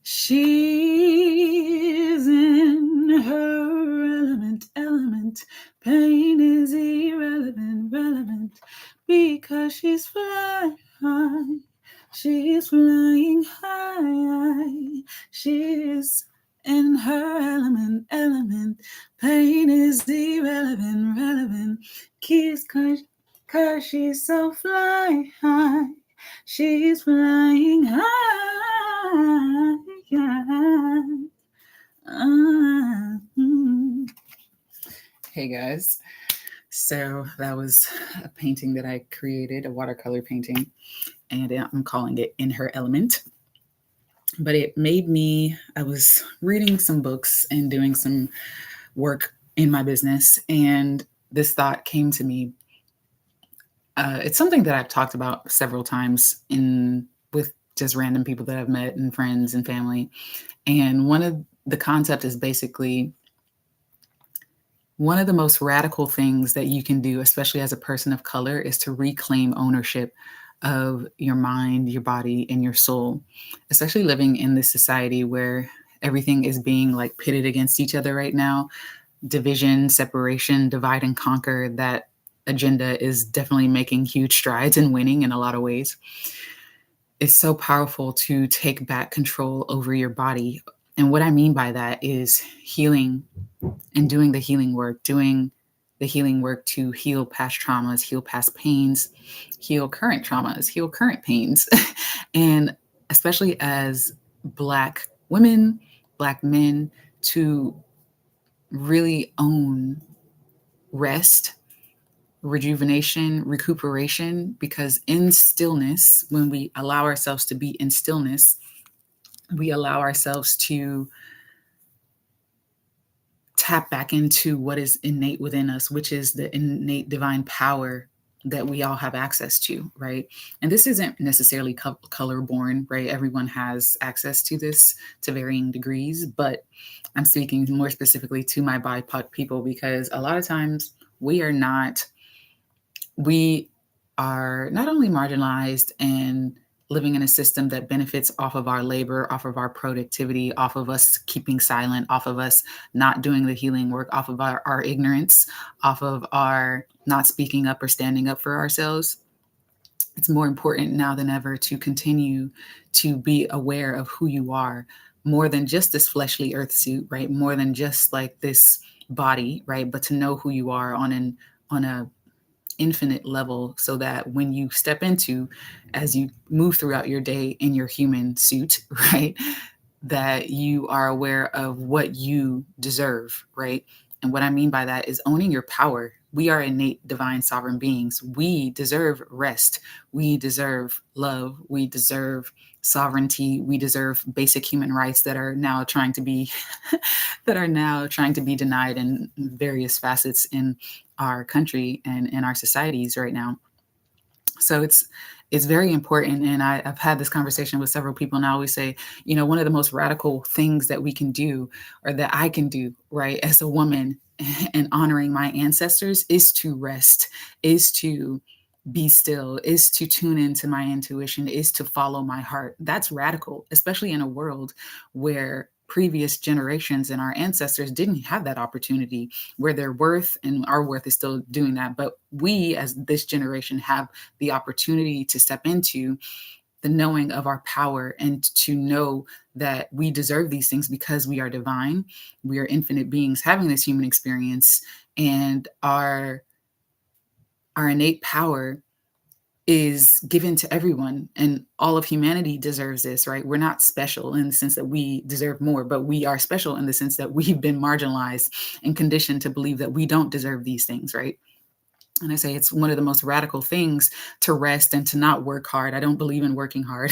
She's in her element. Pain is irrelevant, relevant, because she's flying high. She's flying high. She's in her element. Pain is irrelevant, relevant, cause she's so flying high. She's flying high. Hey guys, so that was a painting that I created, a watercolor painting, and I'm calling it In Her Element. But it made me, I was reading some books and doing some work in my business, and this thought came to me. It's something that I've talked about several times with just random people that I've met and friends and family. And one of the concept is basically one of the most radical things that you can do, especially as a person of color, is to reclaim ownership of your mind, your body, and your soul, especially living in this society where everything is being like pitted against each other right now. Division, separation, divide and conquer, that agenda is definitely making huge strides and winning in a lot of ways. It's so powerful to take back control over your body. And what I mean by that is healing and doing the healing work to heal past traumas, heal past pains, heal current traumas, heal current pains. And especially as Black women, Black men, to really own rest, rejuvenation, recuperation, because in stillness, when we allow ourselves to be in stillness, we allow ourselves to tap back into what is innate within us, which is the innate divine power that we all have access to, right? And this isn't necessarily color born, right? Everyone has access to this to varying degrees, but I'm speaking more specifically to my BIPOC people, because a lot of times we are not only marginalized and living in a system that benefits off of our labor, off of our productivity, off of us keeping silent, off of us not doing the healing work, off of our ignorance, off of our not speaking up or standing up for ourselves. It's more important now than ever to continue to be aware of who you are, more than just this fleshly earth suit, right? More than just like this body, right? But to know who you are on a infinite level, so that when you step into, as you move throughout your day in your human suit, right, that you are aware of what you deserve, right? And what I mean by that is owning your power. We are innate divine sovereign beings. We deserve rest. We deserve love. We deserve sovereignty. We deserve basic human rights that are now trying to be denied in various facets in our country and in our societies right now. So it's very important. And I've had this conversation with several people, and I always say, one of the most radical things that we can do, or that I can do, right, as a woman, and honoring my ancestors, is to rest, is to be still, is to tune into my intuition, is to follow my heart. That's radical, especially in a world where previous generations and our ancestors didn't have that opportunity, where their worth and our worth is still doing that. But we, as this generation, have the opportunity to step into the knowing of our power, and to know that we deserve these things because we are divine. We are infinite beings having this human experience, and our innate power is given to everyone, and all of humanity deserves this, right? We're not special in the sense that we deserve more, but we are special in the sense that we've been marginalized and conditioned to believe that we don't deserve these things, right? And I say it's one of the most radical things to rest and to not work hard. I don't believe in working hard.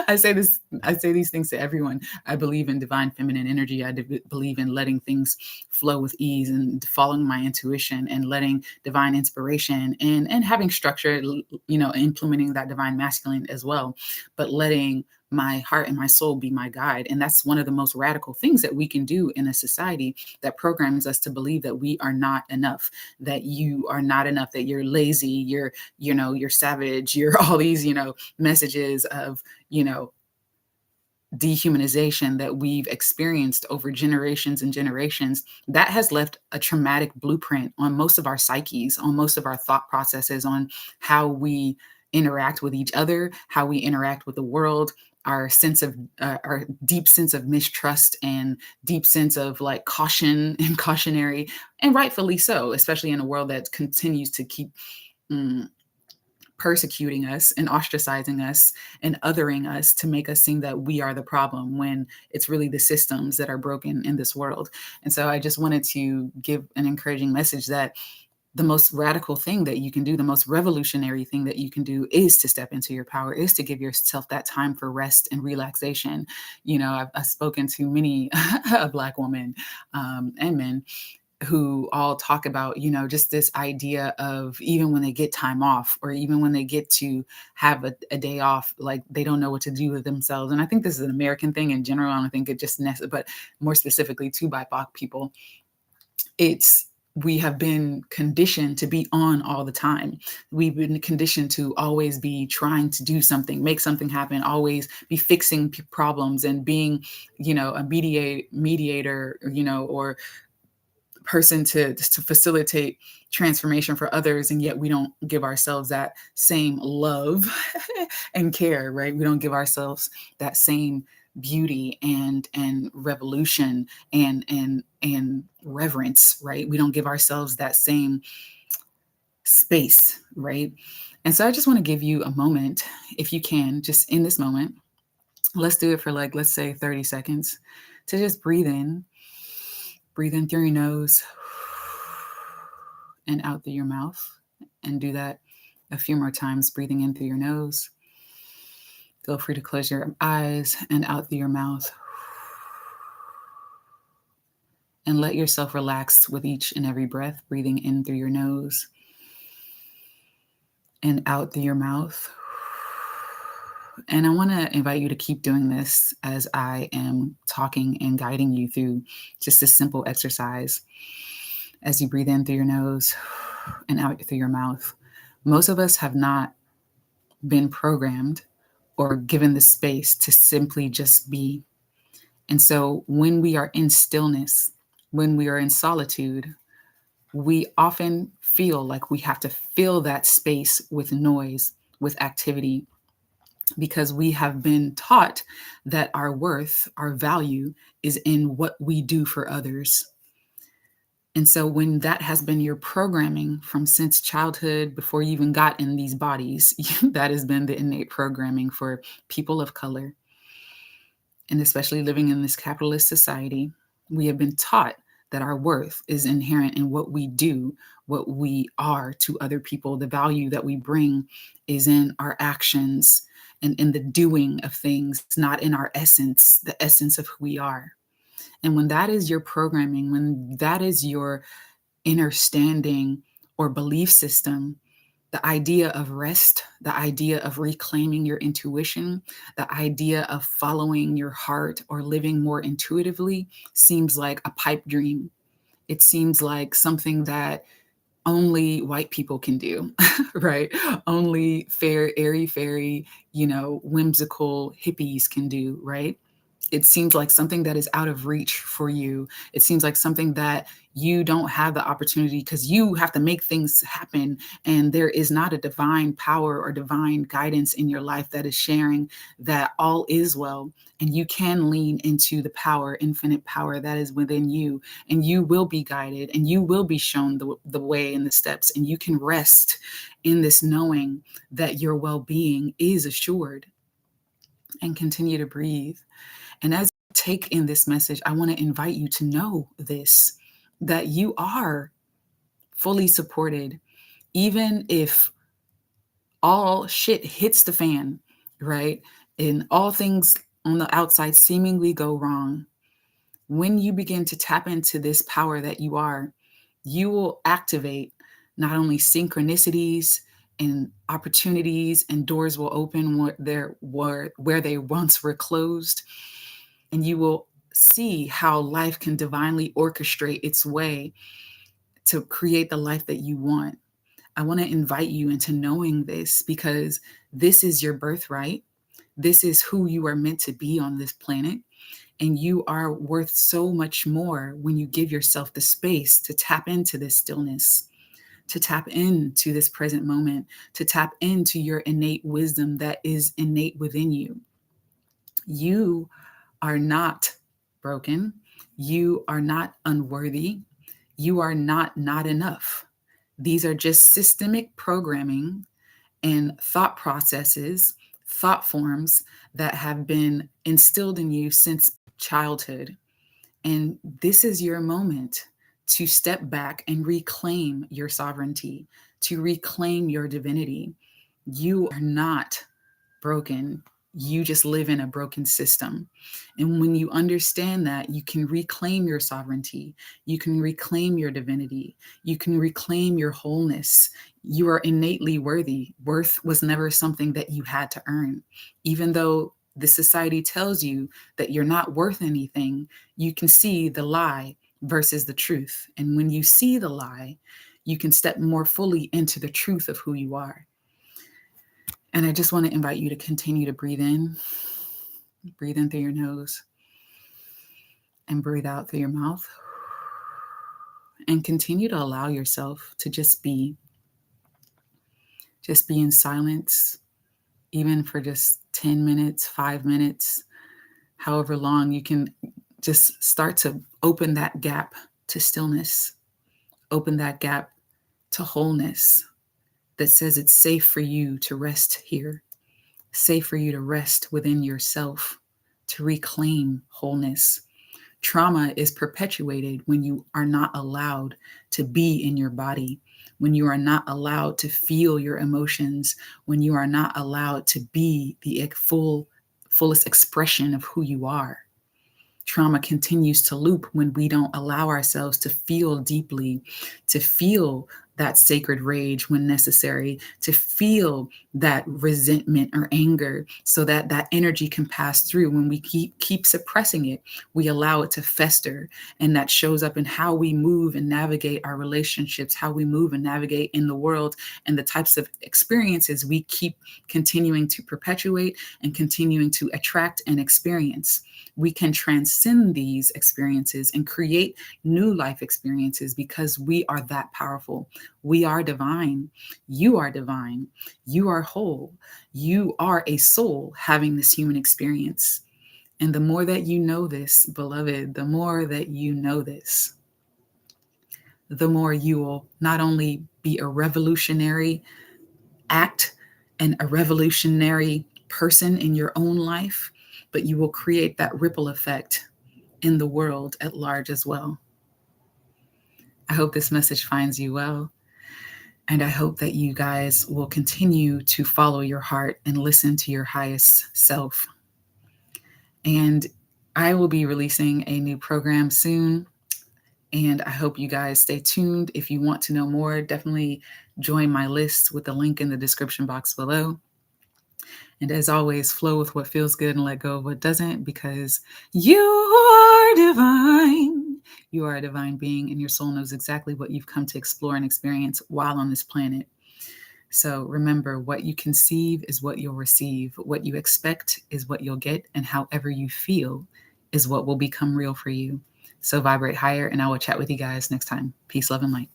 I say these things to everyone. I believe in divine feminine energy. I believe in letting things flow with ease and following my intuition and letting divine inspiration and having structure, implementing that divine masculine as well, but letting my heart and my soul be my guide. And that's one of the most radical things that we can do in a society that programs us to believe that we are not enough, that you are not enough, that you're lazy, you're savage, you're all these, messages of, dehumanization that we've experienced over generations and generations, that has left a traumatic blueprint on most of our psyches, on most of our thought processes, on how we interact with each other, how we interact with the world, our sense of our deep sense of mistrust and deep sense of like caution and cautionary, and rightfully so, especially in a world that continues to keep mm, persecuting us and ostracizing us and othering us to make us seem that we are the problem when it's really the systems that are broken in this world. And so I just wanted to give an encouraging message that the most radical thing that you can do, the most revolutionary thing that you can do is to step into your power, is to give yourself that time for rest and relaxation. I've spoken to many a Black woman and men who all talk about, just this idea of even when they get time off or even when they get to have a day off, like they don't know what to do with themselves. And I think this is an American thing in general. I don't think it just, but more specifically to BIPOC people, we have been conditioned to be on all the time. We've been conditioned to always be trying to do something, make something happen, always be fixing problems and being, a mediator, or person to facilitate transformation for others. And yet we don't give ourselves that same love and care, right? We don't give ourselves that same beauty and revolution and reverence, right? We don't give ourselves that same space, right? And so I just want to give you a moment, if you can, just in this moment, let's do it for let's say 30 seconds, to just breathe in through your nose and out through your mouth, and do that a few more times, breathing in through your nose. Feel free to close your eyes and out through your mouth. And let yourself relax with each and every breath, breathing in through your nose and out through your mouth. And I want to invite you to keep doing this as I am talking and guiding you through just this simple exercise. As you breathe in through your nose and out through your mouth. Most of us have not been programmed or given the space to simply just be. And so when we are in stillness, when we are in solitude, we often feel like we have to fill that space with noise, with activity, because we have been taught that our worth, our value is in what we do for others. And so when that has been your programming from since childhood, before you even got in these bodies, that has been the innate programming for people of color. And especially living in this capitalist society, we have been taught that our worth is inherent in what we do, what we are to other people. The value that we bring is in our actions and in the doing of things, not in our essence, the essence of who we are. And when that is your programming, when that is your understanding or belief system, the idea of rest, the idea of reclaiming your intuition, the idea of following your heart or living more intuitively seems like a pipe dream. It seems like something that only white people can do, right? Only fair, airy fairy, whimsical hippies can do, right? It seems like something that is out of reach for you. It seems like something that you don't have the opportunity because you have to make things happen. And there is not a divine power or divine guidance in your life that is sharing that all is well. And you can lean into the power, infinite power that is within you. And you will be guided and you will be shown the way and the steps. And you can rest in this knowing that your well-being is assured. And continue to breathe. And as you take in this message, I want to invite you to know this, that you are fully supported, even if all shit hits the fan, right? And all things on the outside seemingly go wrong. When you begin to tap into this power that you are, you will activate not only synchronicities and opportunities, and doors will open where they once were closed. And you will see how life can divinely orchestrate its way to create the life that you want. I want to invite you into knowing this because this is your birthright. This is who you are meant to be on this planet. And you are worth so much more when you give yourself the space to tap into this stillness, to tap into this present moment, to tap into your innate wisdom that is innate within you. You are not broken. You are not unworthy. You are not enough. These are just systemic programming and thought processes, thought forms that have been instilled in you since childhood. And this is your moment to step back and reclaim your sovereignty, to reclaim your divinity. You are not broken. You just live in a broken system. And when you understand that, you can reclaim your sovereignty. You can reclaim your divinity. You can reclaim your wholeness. You are innately worthy. Worth was never something that you had to earn. Even though the society tells you that you're not worth anything, you can see the lie versus the truth. And when you see the lie, you can step more fully into the truth of who you are. And I just want to invite you to continue to breathe in through your nose, and breathe out through your mouth. And continue to allow yourself to just be in silence, even for just 10 minutes, 5 minutes, however long. You can just start to open that gap to stillness, open that gap to wholeness that says it's safe for you to rest here, safe for you to rest within yourself, to reclaim wholeness. Trauma is perpetuated when you are not allowed to be in your body, when you are not allowed to feel your emotions, when you are not allowed to be the fullest expression of who you are. Trauma continues to loop when we don't allow ourselves to feel deeply, to feel that sacred rage when necessary, to feel that resentment or anger so that that energy can pass through. When we keep suppressing it, we allow it to fester. And that shows up in how we move and navigate our relationships, how we move and navigate in the world, and the types of experiences we keep continuing to perpetuate and continuing to attract and experience. We can transcend these experiences and create new life experiences because we are that powerful. We are divine. You are divine. You are whole. You are a soul having this human experience. And the more that you know this, beloved, the more that you know this, the more you will not only be a revolutionary act and a revolutionary person in your own life, but you will create that ripple effect in the world at large as well. I hope this message finds you well. And I hope that you guys will continue to follow your heart and listen to your highest self. And I will be releasing a new program soon. And I hope you guys stay tuned. If you want to know more, definitely join my list with the link in the description box below. And as always, flow with what feels good and let go of what doesn't, because you are divine. You are a divine being, and your soul knows exactly what you've come to explore and experience while on this planet. So remember, what you conceive is what you'll receive. What you expect is what you'll get, and however you feel is what will become real for you. So vibrate higher, and I will chat with you guys next time. Peace, love, and light.